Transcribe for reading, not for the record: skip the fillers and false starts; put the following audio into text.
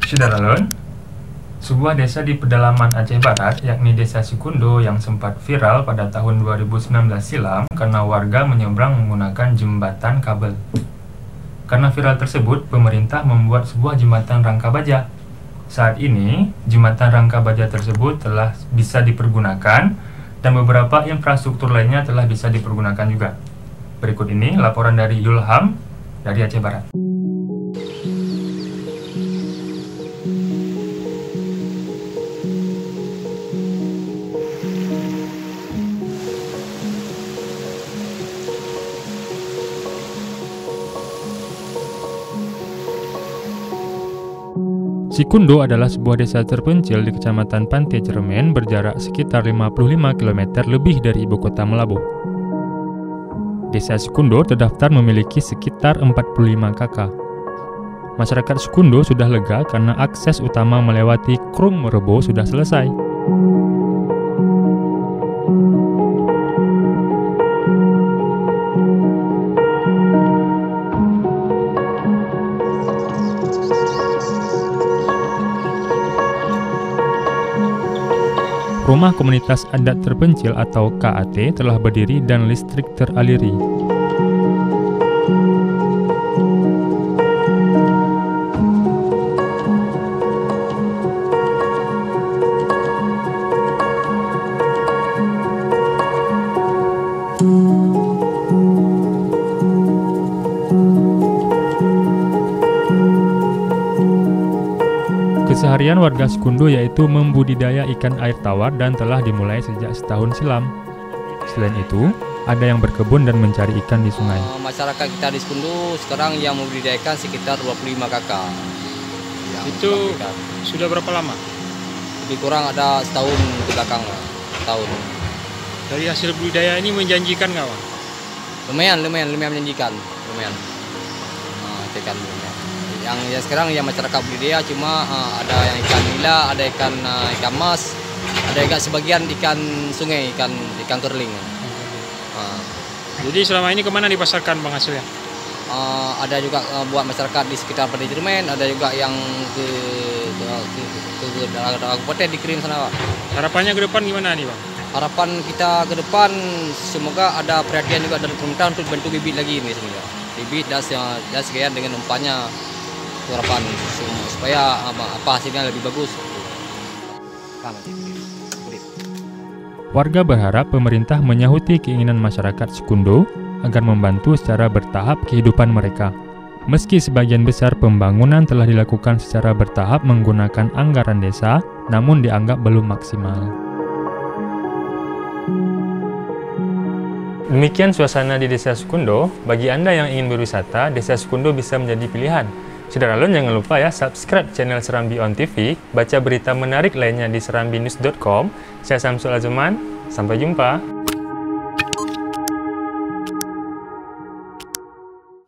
Syederalun, sebuah desa di pedalaman Aceh Barat, yakni Desa Sikundo yang sempat viral pada tahun 2019 silam karena warga menyeberang menggunakan jembatan kabel. Karena viral tersebut, pemerintah membuat sebuah jembatan rangka baja. Saat ini, jembatan rangka baja tersebut telah bisa dipergunakan dan beberapa infrastruktur lainnya telah bisa dipergunakan juga. Berikut ini laporan dari Yulham dari Aceh Barat. Sikundo adalah sebuah desa terpencil di Kecamatan Pantai Cermen berjarak sekitar 55 km lebih dari ibu kota Melabuh. Desa Sikundo terdaftar memiliki sekitar 45 kakak. Masyarakat Sikundo sudah lega karena akses utama melewati Krung Merebo sudah selesai. Rumah Komunitas Adat Terpencil atau KAT telah berdiri dan listrik teraliri. Keseharian warga Sikundo yaitu membudidaya ikan air tawar dan telah dimulai sejak setahun silam. Selain itu, ada yang berkebun dan mencari ikan di sungai. Masyarakat kita di Sikundo sekarang yang membudidayakan sekitar 25 kakak. Itu sudah berapa lama? Lebih kurang ada setahun ke belakang, tahun. Dari hasil budidaya ini menjanjikan nggak, Bang? Lumayan menjanjikan, lumayan. Ikan yang sekarang yang masyarakat budidaya cuma ada yang ikan nila, ada ikan mas, ada juga sebagian ikan sungai, ikan kerling. Jadi selama ini kemana dipasarkan, Bang, hasilnya? Ada juga buat masyarakat di sekitar Pantai Cermen, ada juga yang ke kabupaten dikirim sana, Pak. Harapannya ke depan gimana nih, Bang? Harapan kita ke depan semoga ada perhatian juga dari pemerintah untuk bentuk bibit lagi ini sebenarnya. Bibit dan sekian dengan umpannya harapan supaya hasilnya lebih bagus. Warga berharap pemerintah menyahuti keinginan masyarakat Sikundo agar membantu secara bertahap kehidupan mereka. Meski sebagian besar pembangunan telah dilakukan secara bertahap menggunakan anggaran desa, namun dianggap belum maksimal. Demikian suasana di Desa Sikundo. Bagi Anda yang ingin berwisata, Desa Sikundo bisa menjadi pilihan. Syederalun, jangan lupa ya subscribe channel Serambi On TV, baca berita menarik lainnya di serambinews.com. Saya Samsul Azuman, sampai jumpa.